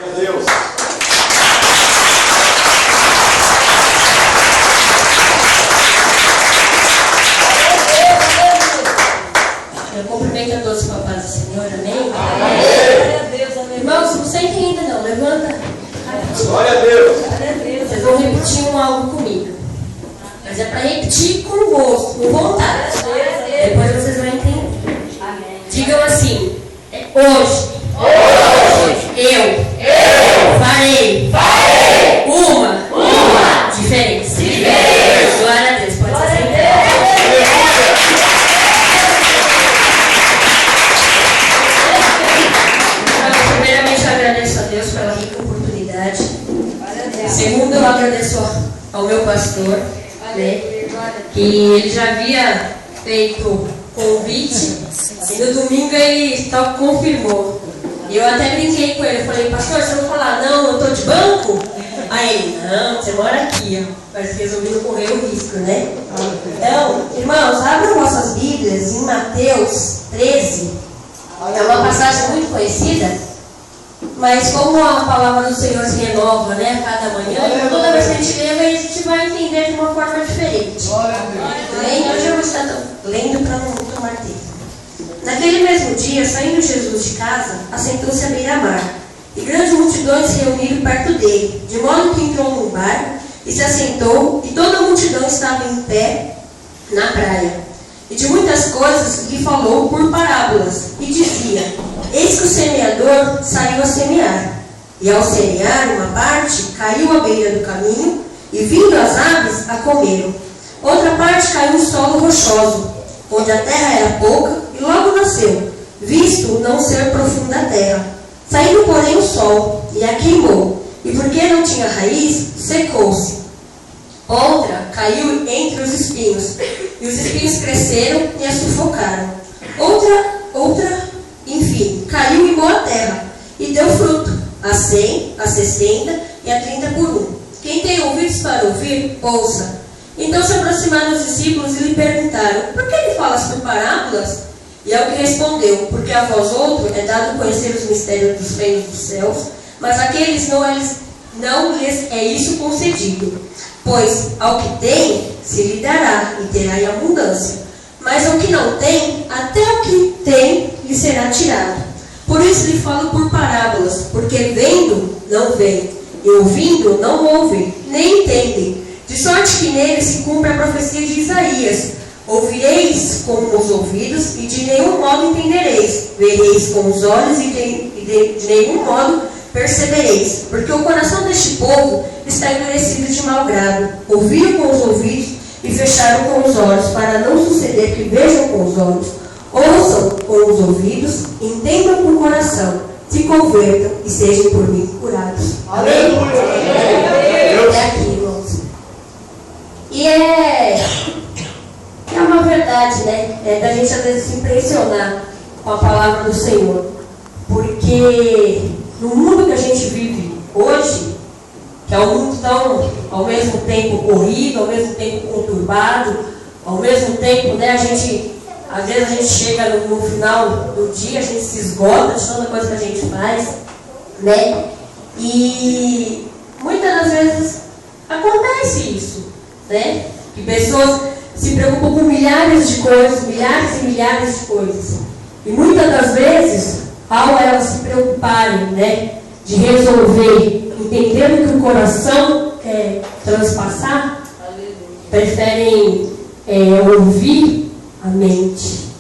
Meu Deus. Eu cumprimento a todos com a paz do Senhor, amém? Amém. Irmãos, não sei quem ainda não, levanta. Glória a Deus. Vocês vão repetir algo comigo. Mas é para repetir com gosto, com vontade. Depois vocês vão entender. Digam assim: hoje eu farei uma diferença. Glória a Deus, pode ser sentado. Primeiramente, eu agradeço a Deus pela rica oportunidade. Segundo, eu agradeço ao meu pastor, né, que ele já havia feito convite e no domingo ele só confirmou. E eu até brinquei com ele, eu falei: pastor, você não falar não, eu estou de banco? Aí ele: não, você mora aqui, ó. Mas resolvi não correr o risco, né? Então, irmãos, abram vossas Bíblias em Mateus 13. É uma passagem muito conhecida, mas como a palavra do Senhor se renova, né, a cada manhã, então toda vez que a gente lê, a gente vai entender de uma forma diferente. Hoje eu vou estar lendo para não tomar tempo. Naquele mesmo dia, saindo Jesus de casa, assentou-se à beira-mar, e grandes multidões se reuniram perto dele, de modo que entrou num barco e se assentou, e toda a multidão estava em pé na praia. E de muitas coisas lhe falou por parábolas, e dizia: eis que o semeador saiu a semear, e ao semear uma parte caiu à beira do caminho, e vindo as aves a comeram. Outra parte caiu no solo rochoso, onde a terra era pouca, e logo nasceu, visto não ser profunda a terra. Saindo, porém, o sol, e a queimou, e porque não tinha raiz, secou-se. Outra caiu entre os espinhos, e os espinhos cresceram e a sufocaram. Outra, enfim, caiu em boa terra, e deu fruto, a 100, a 60 e a 30 por 1. Quem tem ouvidos para ouvir, ouça. Então se aproximaram os discípulos e lhe perguntaram: por que lhe falas por parábolas? E ao que respondeu: porque a vós outro é dado conhecer os mistérios dos reinos dos céus, mas àqueles não lhes é isso concedido. Pois ao que tem, se lhe dará, e terá em abundância. Mas ao que não tem, até o que tem lhe será tirado. Por isso lhe falo por parábolas, porque vendo, não veem, e ouvindo, não ouvem, nem entendem. De sorte que nele se cumpre a profecia de Isaías: ouvireis com os ouvidos, e de nenhum modo entendereis. Vereis com os olhos, e de nenhum modo percebereis. Porque o coração deste povo está endurecido de mau grado. Ouviram com os ouvidos e fecharam com os olhos, para não suceder que vejam com os olhos, ouçam com os ouvidos, entendam com o coração, se convertam e sejam por mim curados. Amém? É aqui, irmãos. E é uma verdade, né? É da gente às vezes se impressionar com a palavra do Senhor. Porque no mundo que a gente vive hoje, que é um mundo tão, ao mesmo tempo, corrido, ao mesmo tempo conturbado, ao mesmo tempo, né, às vezes a gente chega no final do dia, a gente se esgota de tanta coisa que a gente faz, né? E muitas das vezes acontece isso, né? Que pessoas se preocupam com milhares de coisas, milhares e milhares de coisas. E muitas das vezes, ao elas se preocuparem, né, de resolver, entendendo que o coração quer transpassar, preferem ouvir a mente.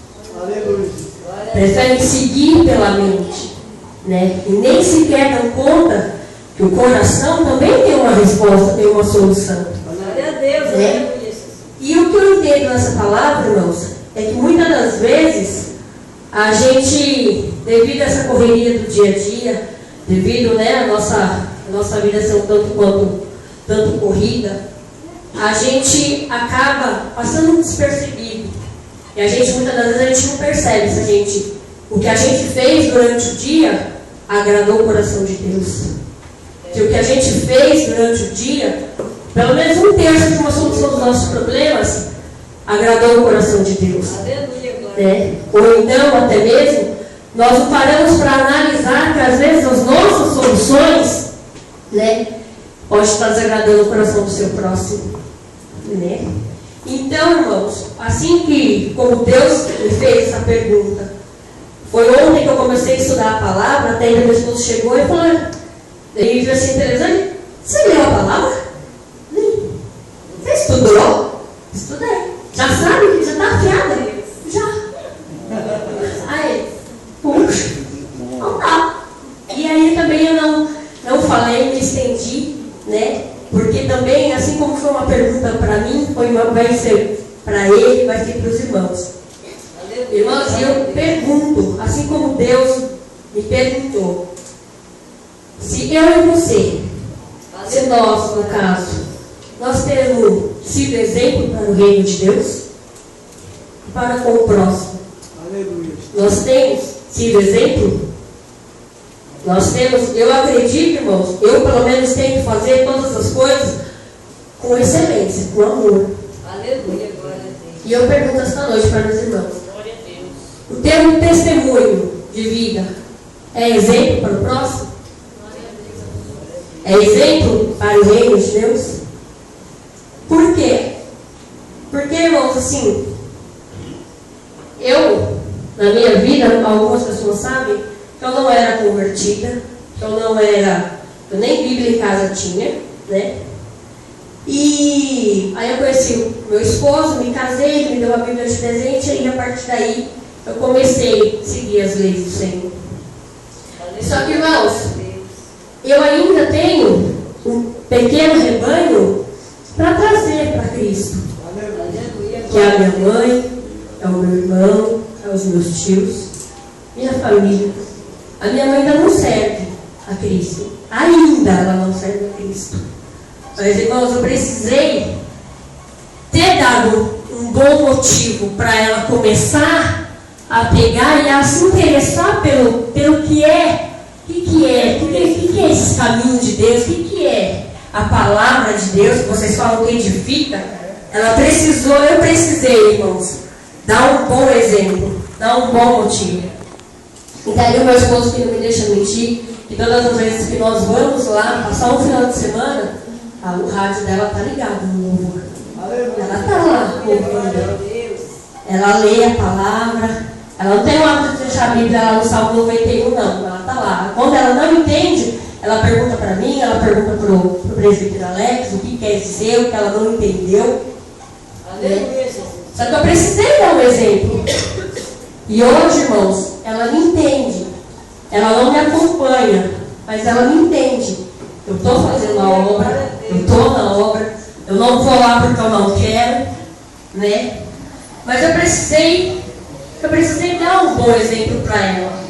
Preferem seguir pela mente, né? E nem sequer dão conta que o coração também tem uma resposta, tem uma solução. Glória a Deus, né? E o que eu entendo nessa palavra, irmãos, é que muitas das vezes a gente, devido a essa correria do dia a dia, devido, né, a nossa vida ser um tanto corrida, a gente acaba passando despercebido. E a gente, muitas das vezes, a gente não percebe se o que a gente fez durante o dia agradou o coração de Deus. Que o que a gente fez durante o dia, pelo menos um terço de uma solução dos nossos problemas, agradou o coração de Deus. Né? Ou então, até mesmo, nós não paramos para analisar que às vezes as nossas soluções pode estar desagradando o coração do seu próximo, né? Então, irmãos, assim que, como Deus me fez essa pergunta, foi ontem que eu comecei a estudar a palavra, até meu esposo chegou e falou, ele viu assim, Teresane, você leu a palavra? Você estudou? Estudei. Já sabe? Já está afiada? Já. Aí, puxa, não dá. E aí também eu não falei, me estendi, né? Porque também, assim como foi uma pergunta para mim, vai ser para ele, vai ser para os irmãos. Irmãos, eu pergunto, assim como Deus me perguntou, se eu e você, se nós, no caso, nós temos sido exemplo para o reino de Deus, para com o próximo. Aleluia. Nós temos sido exemplo? Nós temos, eu acredito, irmãos, eu pelo menos tenho que fazer todas as coisas com excelência, com amor. Aleluia, glória a Deus. E eu pergunto esta noite para meus irmãos: glória a Deus. O ter um testemunho de vida é exemplo para o próximo? É exemplo para o reino de Deus? Por quê? Porque, irmãos, assim, eu, na minha vida, algumas pessoas sabem que eu não era convertida, que eu nem Bíblia em casa tinha, né? E aí eu conheci o meu esposo, me casei, ele me deu a Bíblia de presente, e a partir daí eu comecei a seguir as leis do Senhor. Só que, irmãos, eu ainda tenho um pequeno rebanho para trazer para Cristo. Que é a minha mãe, é o meu irmão, é os meus tios, minha família. A minha mãe ainda não serve a Cristo. Ainda ela não serve a Cristo. Mas, irmãos, eu precisei ter dado um bom motivo para ela começar a pegar e a se interessar pelo que é. O que é esse caminho de Deus? O que é a palavra de Deus, que vocês falam que edifica? Eu precisei, irmãos, dar um bom exemplo, dar um bom motivo. E daí o meu esposo, que não me deixa mentir, que todas as vezes que nós vamos lá, passar um final de semana, o rádio dela está ligado no louvor. Ela está lá ouvindo. Ela lê a palavra. Ela não tem o hábito de deixar a Bíblia lá no Salmo 91, não. Ela está lá. Quando ela não entende, ela pergunta para mim, ela pergunta para o presbítero Alex o que quer dizer, o que ela não entendeu. Só que eu precisei dar um exemplo. E hoje, irmãos, ela me entende. Ela não me acompanha, mas ela me entende. Eu estou fazendo a obra, eu estou na obra, eu não vou lá porque eu não quero, né? Mas eu precisei dar um bom exemplo para ela.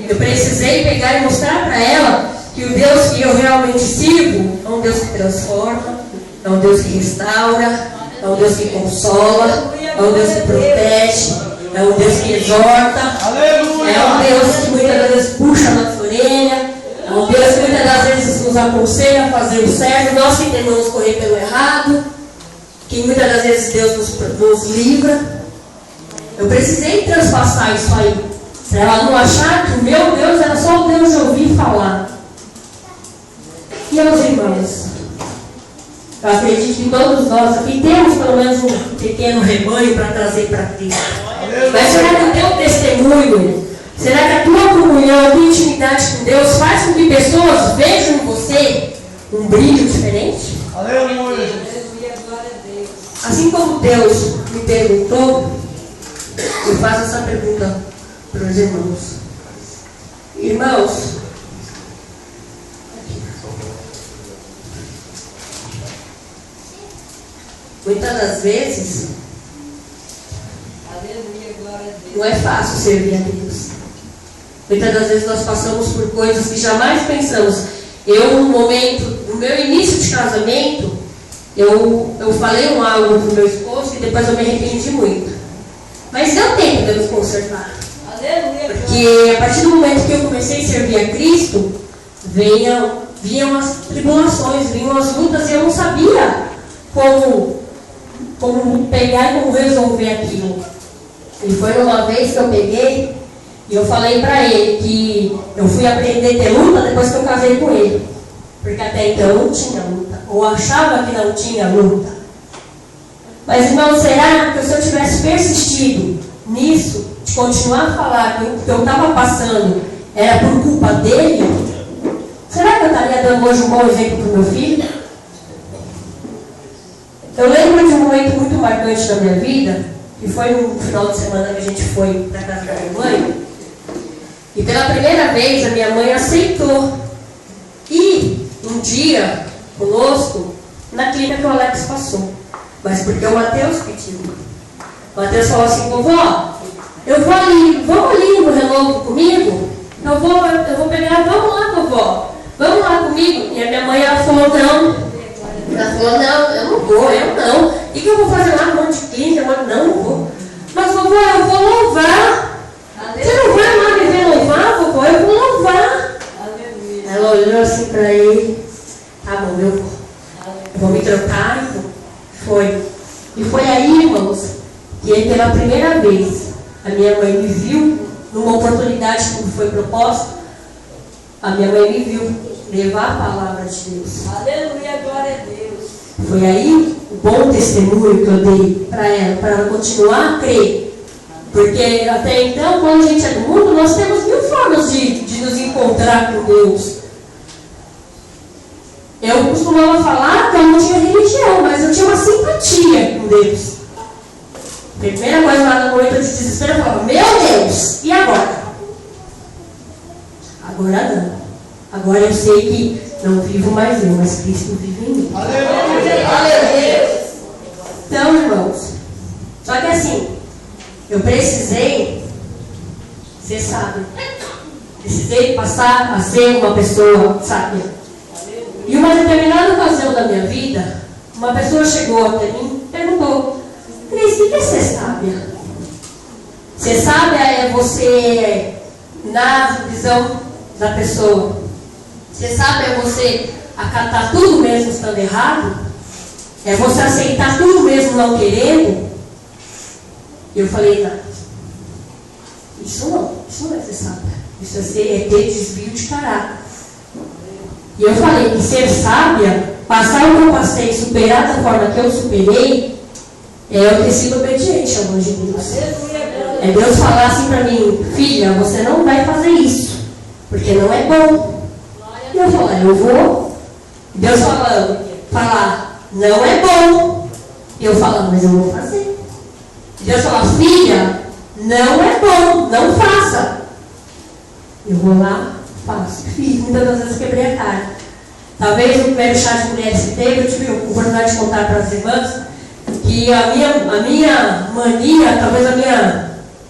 Eu precisei pegar e mostrar para ela que o Deus que eu realmente sirvo é um Deus que transforma, é um Deus que restaura, é um Deus que consola, é um Deus que protege, é um Deus que exorta, é um Deus que muitas vezes puxa a nossa orelha, é um Deus que muitas das vezes nos aconselha a fazer o certo, nós que tentamos correr pelo errado, que muitas das vezes Deus nos livra. Eu precisei transpassar isso aí, para ela não achar que o meu Deus era só o Deus de ouvir falar. E meus irmãos, eu acredito que todos nós aqui temos pelo menos um pequeno rebanho para trazer para Cristo. Mas será que o teu testemunho, será que a tua comunhão, a tua intimidade com Deus faz com que pessoas vejam em você um brilho diferente? Aleluia. Assim como Deus me perguntou, eu faço essa pergunta para os irmãos. Irmãos, muitas das vezes, não é fácil servir a Deus. Muitas das vezes nós passamos por coisas que jamais pensamos. No meu início de casamento, eu falei algo para o meu esposo que depois eu me arrependi muito. Mas deu tempo de nos consertar. Porque a partir do momento que eu comecei a servir a Cristo, vinham as tribulações, vinham as lutas, e eu não sabia como pegar e como resolver aquilo. E foi uma vez que eu peguei e eu falei para ele que eu fui aprender a ter luta depois que eu casei com ele. porque até então não tinha luta, ou achava que não tinha luta. Mas, irmão, será que se eu tivesse persistido nisso, de continuar a falar que o que eu estava passando era por culpa dele, será que eu estaria dando hoje um bom exemplo para o meu filho? Eu lembro de um momento muito marcante na minha vida, que foi no final de semana que a gente foi para casa da minha mãe, e pela primeira vez a minha mãe aceitou ir um dia conosco na clínica que o Alex passou, mas porque o Matheus pediu. O Matheus falou assim: vovó, eu vou ali, vamos ali no Renovo comigo? Eu vou pegar, vamos lá, vovó, vamos lá comigo. E a minha mãe, ela falou: não. Ela falou: não, eu não vou, eu não. O que eu vou fazer lá no monte de clínica? Não, não vou. Mas, vovó, eu vou louvar. Você não vai lá me ver louvar, vovó? Eu vou louvar. Ela olhou assim para ele: tá bom, eu vou me trocar. Então. Foi. E foi aí, irmãos, que pela primeira vez a minha mãe me viu numa oportunidade que me foi proposta. A minha mãe me viu levar a palavra de Deus. Aleluia, glória a Deus. Foi aí o bom testemunho que eu dei para ela continuar a crer. Porque até então, quando a gente é do mundo, nós temos 1000 formas de nos encontrar com Deus. Eu costumava falar que eu não tinha religião, mas eu tinha uma simpatia com Deus. A primeira coisa lá no momento de desespero, eu falava: meu Deus, e agora? Agora não. Agora eu sei que não vivo mais eu, mas Cristo vive em mim. Aleluia! Então, irmãos, só que assim, eu precisei ser sábio. Precisei passar a ser uma pessoa sábia. E uma determinada ocasião da minha vida, uma pessoa chegou até mim e perguntou: Cris, o que é ser sábia? Ser sábia é você, na visão da pessoa, ser sábia é você acatar tudo mesmo estando errado? É você aceitar tudo mesmo não querendo? E eu falei: não, isso não é ser sábia. Isso é ter desvio de caráter. E eu falei que ser sábia, passar o que eu passei, superar da forma que eu superei, é eu ter sido obediente ao amor de Deus. É Deus falar assim para mim: filha, você não vai fazer isso, porque não é bom. E eu falar: eu vou. Deus falar: não é bom. E eu falar: mas eu vou fazer. Deus falar: filha, não é bom, não faça. Eu vou lá, faço. Fiz, muitas das vezes quebrei a cara. Talvez no primeiro chá de mulheres que teve, eu tive a oportunidade de contar para as irmãs que a minha mania, talvez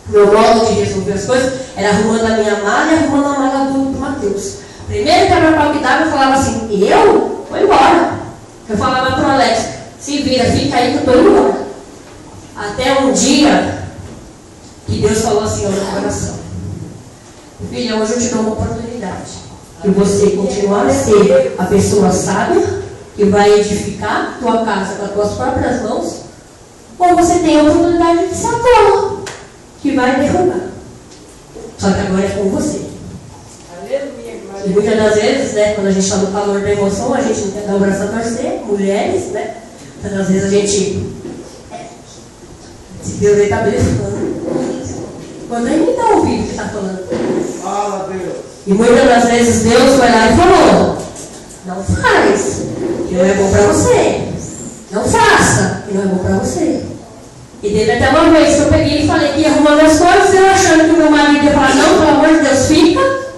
meu modo de resolver as coisas, era arrumando a minha mala e arrumando a mala do Matheus. Primeiro quebra-pau que dava, eu falava assim: eu vou embora. Eu falava para o Alex: se vira, fica aí que eu estou embora. Até um dia que Deus falou assim ao meu coração: filha, hoje eu te dou uma oportunidade de você continuar a ser a pessoa sábia que vai edificar tua casa com as tuas próprias mãos, ou você tem a oportunidade de ser a tola que vai derrubar. Só que agora é com você. E muitas das vezes, né, quando a gente está no calor da emoção, a gente não quer dar o braço a torcer, mulheres, né? Muitas das vezes a gente se Deus está blefando. Quando a gente está ouvindo o que está falando. Fala, Deus. E muitas das vezes Deus foi lá e falou: não faz, que não é bom para você. Não faça, que não é bom para você. E teve até uma vez que eu peguei e falei que ia arrumando as coisas, eu achando que o meu marido ia falar: não, pelo amor de Deus, fica.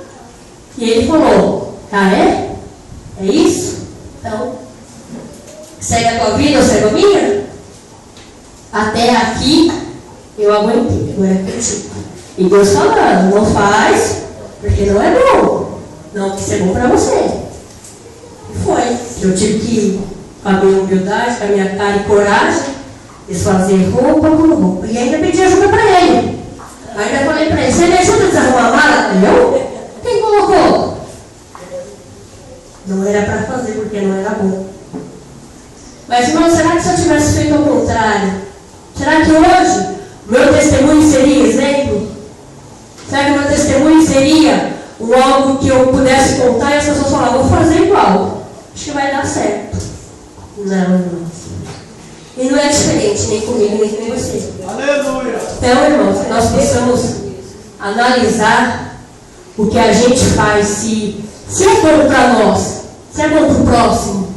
E ele falou: ah, é? É isso? Então, segue a tua vida ou segue a minha? Até aqui eu aguentei, agora é contigo. E Deus falando: não faz, porque não é bom. Não quis ser bom para você. E foi. Eu tive que, com a minha humildade, com a minha cara e coragem, desfazer roupa por roupa. E ainda pedi ajuda para ele. Ainda falei para ele: você me ajuda a desarrumar a mala? Eu? Quem colocou? Não era para fazer, porque não era bom. Mas, irmão, será que se eu tivesse feito ao contrário, será que hoje meu testemunho seria exemplo? Será que meu testemunho seria algo que eu pudesse contar e as pessoas falavam, vou fazer igual, acho que vai dar certo. Não, irmãos. E não é diferente, nem comigo, nem com você. Aleluia! Então, irmãos, nós precisamos analisar o que a gente faz, se é bom para nós, se é bom para o próximo.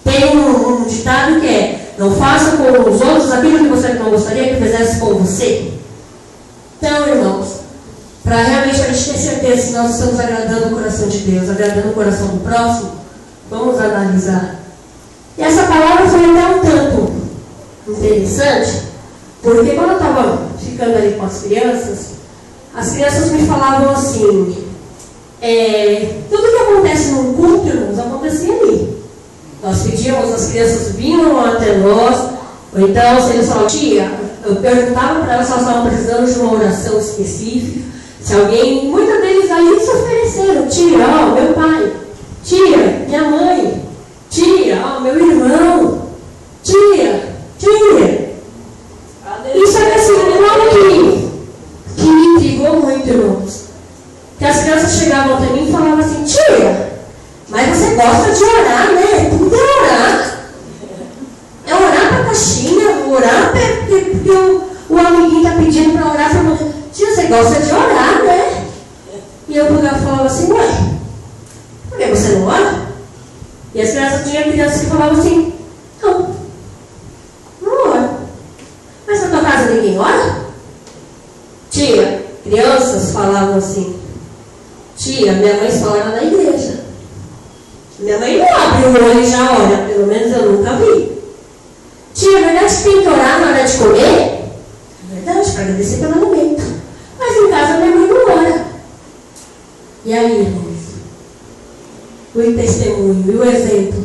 Tem um ditado que é, não faça com os outros aquilo que você não gostaria que fizesse com você. Então, irmãos, para realmente a gente ter certeza se nós estamos agradando o coração de Deus, agradando o coração do próximo, vamos analisar. E essa palavra foi até um tanto interessante, porque quando eu estava ficando ali com as crianças me falavam assim, tudo que acontece num culto, irmãos, acontecia ali. Nós pedíamos, as crianças vinham até nós, ou então se eles falavam, tia, eu perguntava para elas se elas estavam precisando de uma oração específica, se alguém, muitos deles ali se ofereceram, tia, ó, meu pai, tia, minha mãe, tia, ó, meu irmão, tia. Isso é assim, algo que me intrigou muito, irmãos. Que as crianças chegavam até mim e falavam assim, tia, mas você gosta de orar, né? Tudo é orar. É orar para a caixinha, orar porque o amiguinho está pedindo para orar. Tia, você gosta de orar, né? E eu falava assim, ué, por que você não ora? E as crianças que falavam assim, não oro. Mas na tua casa ninguém ora? Tia, crianças falavam assim, tia, minha mãe só ora na igreja. Minha mãe não abre o olho e já ora, pelo menos eu nunca vi. Tia, é verdade que tem que orar na hora de comer? É verdade, para agradecer pelo alimento. Mas em casa minha mãe não ora. E aí, irmãos? O testemunho, e o exemplo?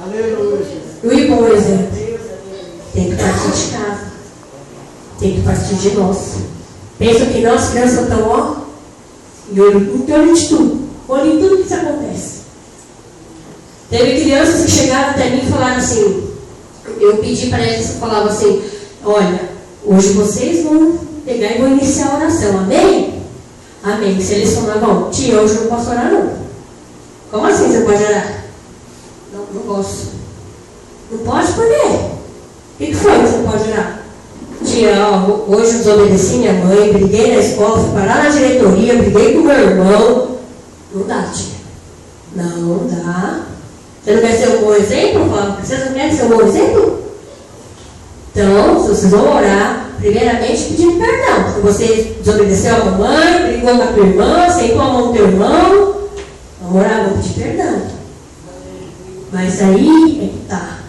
Aleluia! E o bom exemplo? Tem que partir de casa. Tem que partir de nós. Pensa que nós, crianças, estão, ó, e olho de tudo. Olho em tudo que isso acontece. Teve crianças que chegaram até mim e falaram assim, eu pedi para eles, eu falava assim, olha, hoje vocês vão pegar e vão iniciar a oração, amém? Amém. Se eles falavam, tia, hoje eu não posso orar não. Como assim você pode orar? Não posso. Não pode por quê? O que foi que você pode orar? Tia, ó, hoje eu desobedeci minha mãe, briguei na escola, fui parar na diretoria, briguei com meu irmão. Não dá, tia. Não dá. Você não quer ser um bom exemplo? Vocês não querem ser um bom exemplo? Então, se vocês vão orar, primeiramente pedindo perdão. Se você desobedeceu a mamãe, brigou com a tua irmã, sentou a mão do teu irmão, vamos orar, vamos pedir perdão. Mas aí é que tá.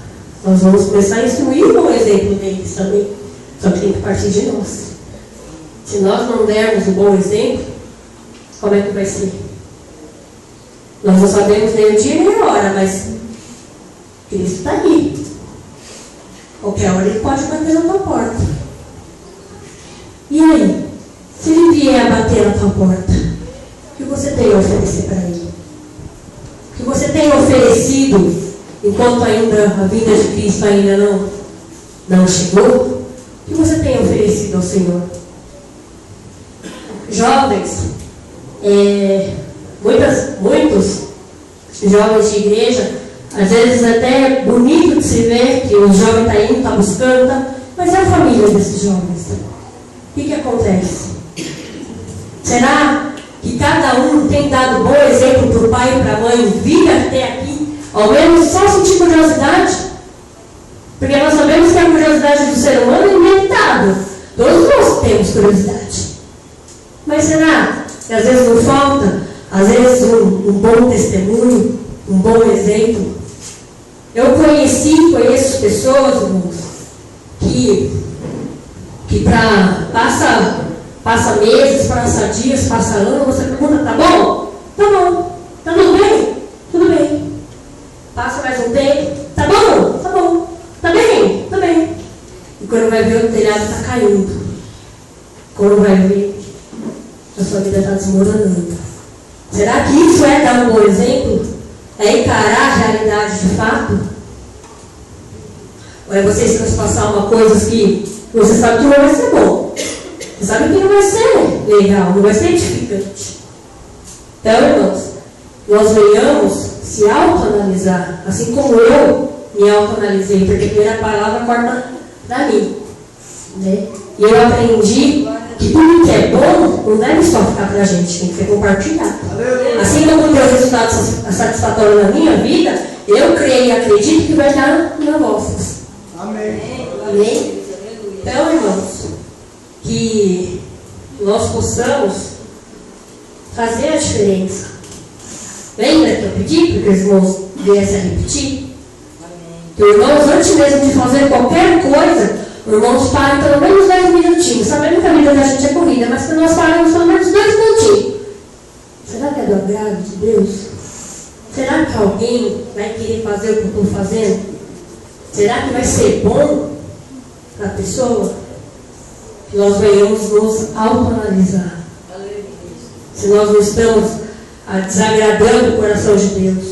Nós vamos começar a instruir o exemplo deles também. Só que tem que partir de nós. Se nós não dermos um bom exemplo, como é que vai ser? Nós não sabemos nem o dia nem a hora, mas Cristo está aí. Qualquer hora ele pode bater na tua porta. E aí? Se ele vier a bater na tua porta, o que você tem a oferecer para ele? O que você tem oferecido enquanto ainda a vinda de Cristo ainda não chegou? O que você tem oferecido ao Senhor? Jovens, muitos jovens de igreja, às vezes até é bonito de se ver que o jovem está indo, está buscando, mas é a família desses jovens. O que acontece? Será que cada um tem dado bom exemplo para o pai e para a mãe vir até aqui, ao menos só sentir curiosidade? Porque nós sabemos que a curiosidade do ser humano é inevitável. Todos nós temos curiosidade. Mas será que às vezes não falta, às vezes, um bom testemunho, um bom exemplo? Eu conheço pessoas, irmãos, que passa meses, passa dias, passa anos, você pergunta, tá bom? Tá bom. Tá tudo bem? Tudo bem. Passa mais um tempo, tá bom? Tá bom. Tá bem? Tá bem. E quando vai ver, o telhado está caindo. Quando vai ver, a sua vida está desmoronando. Será que isso é dar um bom exemplo? É encarar a realidade de fato? Ou é você se transpassar uma coisa que você sabe que não vai ser bom? Você sabe que não vai ser legal, não vai ser edificante. Então, irmãos, nós venhamos se autoanalisar, assim como eu me autoanalisei, porque a primeira palavra corta para mim. Né? E eu aprendi que tudo que é bom não deve só ficar para a gente, tem que ser compartilhado. Assim como o teu resultado satisfatório na minha vida, eu creio e acredito que vai estar na vossa. Amém. Amém? Então, irmãos, que nós possamos fazer a diferença. Lembra que eu pedi para que os irmãos viessem a repetir? Que os irmãos, antes mesmo de fazer qualquer coisa, os irmãos parem pelo menos 10 minutinhos. Sabemos que a vida da gente é corrida, mas que nós paremos pelo menos 10 minutinhos. Será que é do agrado de Deus? Será que alguém vai querer fazer o que eu estou fazendo? Será que vai ser bom para a pessoa? Que nós venhamos nos autoanalisar. Se nós não estamos desagradando o coração de Deus,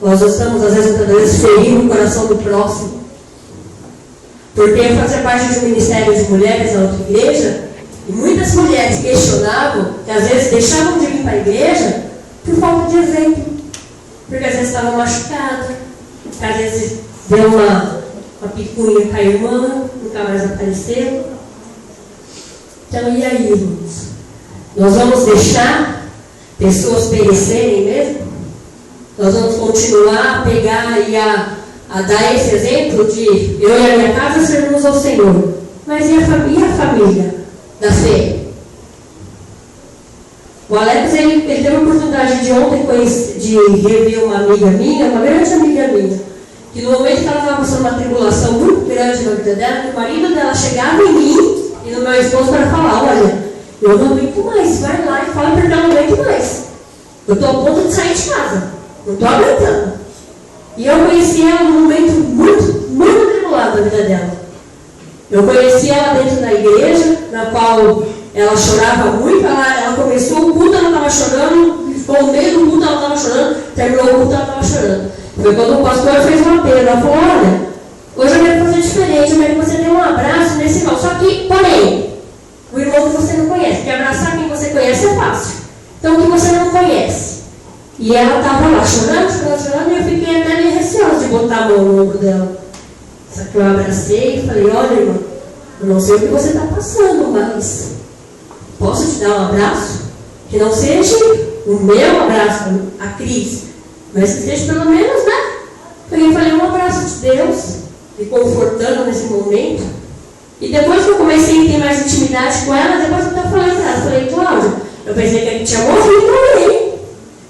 nós estamos, às vezes, ferindo o coração do próximo. Porque eu fazia parte de um ministério de mulheres na outra igreja, e muitas mulheres questionavam que às vezes deixavam de vir para a igreja por falta de exemplo. Porque às vezes estavam machucadas, às vezes deu uma picuinha com a irmã, nunca mais apareceu. Então, e aí, irmãos? Nós vamos deixar pessoas perecerem mesmo? Nós vamos continuar a pegar e a dar esse exemplo de eu e a minha casa servimos ao Senhor. Mas e a família da fé? O Alex, ele teve a oportunidade de ontem de rever uma amiga minha, uma grande amiga minha, que no momento que ela estava passando uma tribulação muito grande na vida dela, o marido dela chegava em mim e no meu esposo para falar, olha, eu não aguento mais, vai lá e fala porque eu não aguento mais. Eu estou a ponto de sair de casa, não estou aguentando. E eu conheci ela num momento muito, muito atribulado da vida dela. Eu conheci ela dentro da igreja, na qual ela chorava muito, ela começou o culto, ela estava chorando, ficou no meio do culto, ela estava chorando, terminou o culto, ela estava chorando. Foi quando o pastor fez um apelo, ela falou, olha, hoje eu quero fazer diferente, eu quero que você dê um abraço nesse irmão, só que, porém, o irmão que você não conhece, porque abraçar quem você conhece é fácil. Então, o que você não conhece. E ela estava lá chorando, e eu fiquei até meio receosa de botar a mão no ombro dela. Só que eu abracei e falei, olha, irmã, eu não sei o que você está passando, mas posso te dar um abraço? Que não seja o meu abraço, a Cris, mas que seja pelo menos, né? Eu falei, um abraço de Deus, me confortando nesse momento. E depois que eu comecei a ter mais intimidade com ela, depois eu estava falando para ela, falei, Cláudia, eu pensei que a gente tinha morrido também.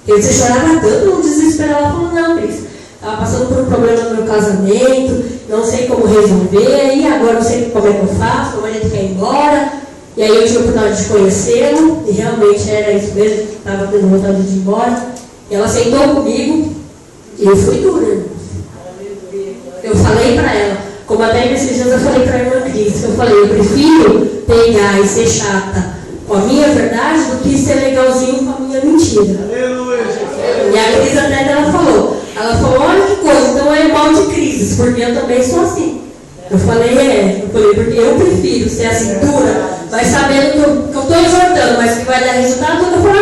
Porque você chorava tanto, não desesperava. Ela falou, não, Cris, estava passando por um problema no meu casamento, não sei como resolver, e agora não sei como é que eu faço, meu marido quer ir embora. E aí eu tive a oportunidade de conhecê-lo, e realmente era isso mesmo, estava tendo vontade de ir embora. E ela sentou comigo, e eu fui dura, irmãos. Eu falei para ela, como até nesses dias eu falei para a irmã Cris, eu falei, eu prefiro pegar e ser chata com a minha verdade do que ser legalzinho com a minha mentira. Aleluia. E a Cris até ela falou, olha que coisa, então é mal de crises, porque eu também sou assim. Eu falei, porque eu prefiro ser assim dura, mas sabendo que eu estou exortando, mas que vai dar resultado, eu falo,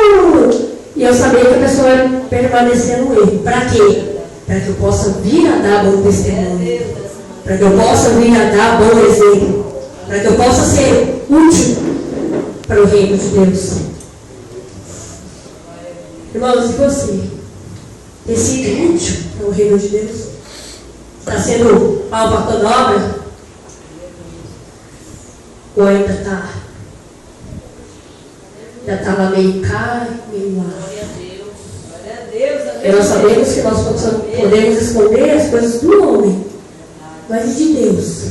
não! E eu sabia que a pessoa ia permanecer no erro. Para quê? Para que eu possa vir a dar bom testemunho, para que eu possa vir a dar bom exemplo, para que eu possa ser útil para o reino de Deus. Irmãos, e você? Tem sido útil para o reino de Deus? Está sendo pau para toda obra? Ou ainda está? Já estava meio cá, meio lá. E nós sabemos que nós podemos esconder as coisas do homem, mas e de Deus?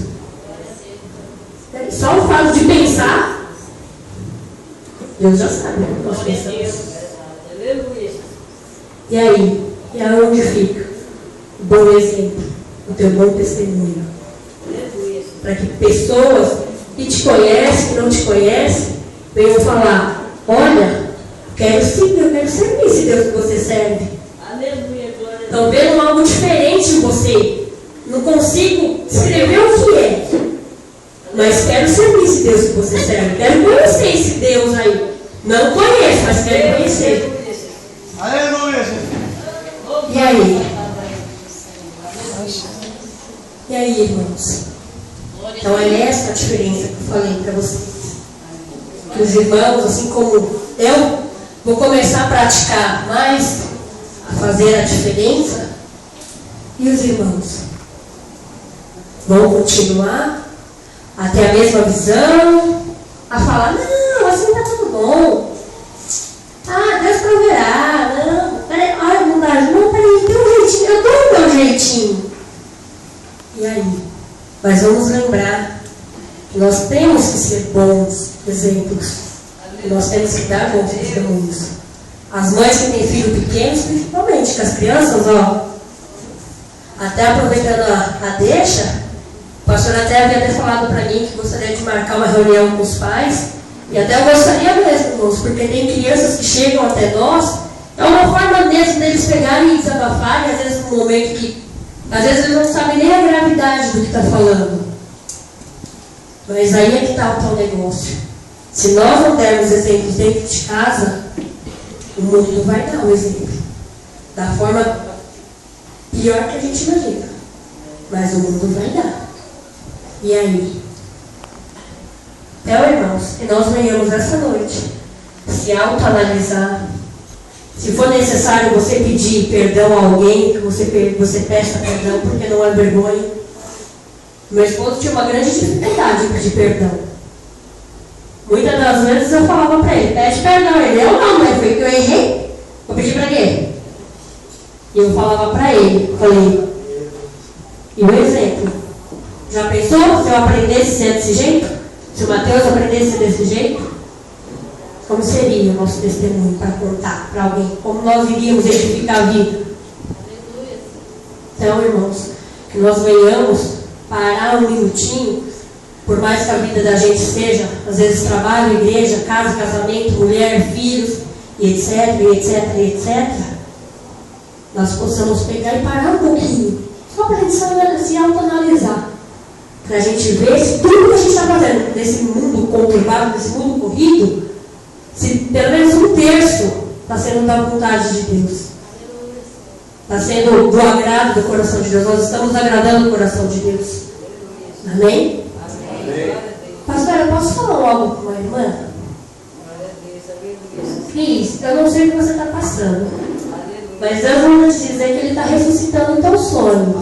Só o fato de pensar, Deus já sabe o que nós pensamos. E aí? E aonde fica o bom exemplo, o teu bom testemunho? Para que pessoas que te conhecem, que não te conhecem, venham falar, olha, eu quero servir esse Deus que você serve. Estão vendo algo diferente em você. Não consigo descrever o que é, mas quero servir esse Deus que você serve. Quero conhecer esse Deus aí. Não conheço, mas quero conhecer. Aleluia. E aí? E aí, irmãos? Então é essa a diferença que eu falei para vocês. Que os irmãos, assim como eu, vou começar a praticar mais, a fazer a diferença. E os irmãos vão continuar a ter a mesma visão, a falar, não, assim está tudo bom. Ah, Deus proverá, não, peraí, ai, não dá, não, peraí, tem um jeitinho, eu dou o meu jeitinho. E aí? Mas vamos lembrar que nós temos que ser bons exemplos, que nós temos que dar bons testemunhos. As mães que têm filhos pequenos, principalmente, que as crianças, ó, até aproveitando a deixa, o pastor até havia falado para mim que gostaria de marcar uma reunião com os pais, e até eu gostaria mesmo, irmãos, porque tem crianças que chegam até nós, é uma forma mesmo deles pegarem e desabafarem, às vezes num momento que, às vezes eles não sabem nem a gravidade do que está falando. Mas aí é que está o tal negócio. Se nós não dermos exemplos dentro de casa, o mundo não vai dar o exemplo. Da forma pior que a gente imagina. Mas o mundo vai dar. E aí? Então, irmãos, que nós venhamos essa noite se autoanalisar. Se for necessário você pedir perdão a alguém, que você peça perdão porque não é vergonha. Meu esposo tinha uma grande dificuldade de pedir perdão. Muitas das vezes eu falava para ele, pede perdão. Ele, eu não, né? Foi que eu errei. Vou pedir para quê? E eu falava para ele, falei, e o exemplo? Já pensou se eu aprendesse a ser desse jeito? Se o Mateus aprendesse a ser desse jeito? Como seria o nosso testemunho para contar para alguém? Como nós iríamos edificar a vida? Então, irmãos, que nós venhamos parar um minutinho, por mais que a vida da gente seja, às vezes trabalho, igreja, casa, casamento, mulher, filhos, e etc, etc, nós possamos pegar e parar um pouquinho, só para a gente se autoanalisar, para a gente ver se tudo que a gente está fazendo nesse mundo conturbado, nesse mundo corrido, se pelo menos um terço está sendo da vontade de Deus, está sendo do agrado do coração de Deus, nós estamos agradando o coração de Deus. Amém? Amém. Pastora, eu posso falar algo com uma irmã? Cris, eu não sei o que você está passando, mas Deus vai te dizer que Ele está ressuscitando o teu sonho.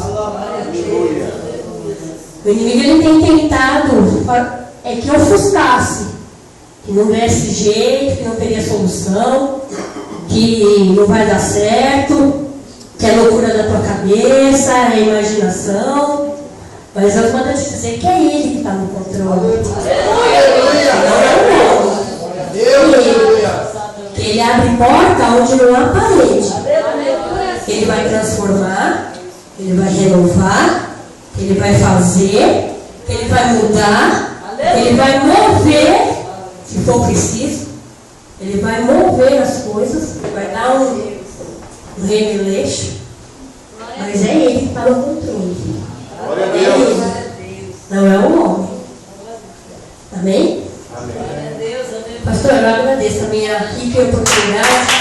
O inimigo ele tem tentado que ofuscasse, que não desse jeito, que não teria solução, que não vai dar certo, que é loucura da tua cabeça, é imaginação. Mas Deus manda te dizer que é Ele que está no controle. Que Ele abre porta onde não há parede. Que Ele vai transformar, que Ele vai renovar, que Ele vai fazer, que Ele vai mudar, que Ele vai mover, se for preciso. Ele vai mover as coisas, vai dar um remeleixo. Mas é Ele que está no controle. Não é o homem. Amém? Amém. Pastor, eu agradeço a minha rica oportunidade.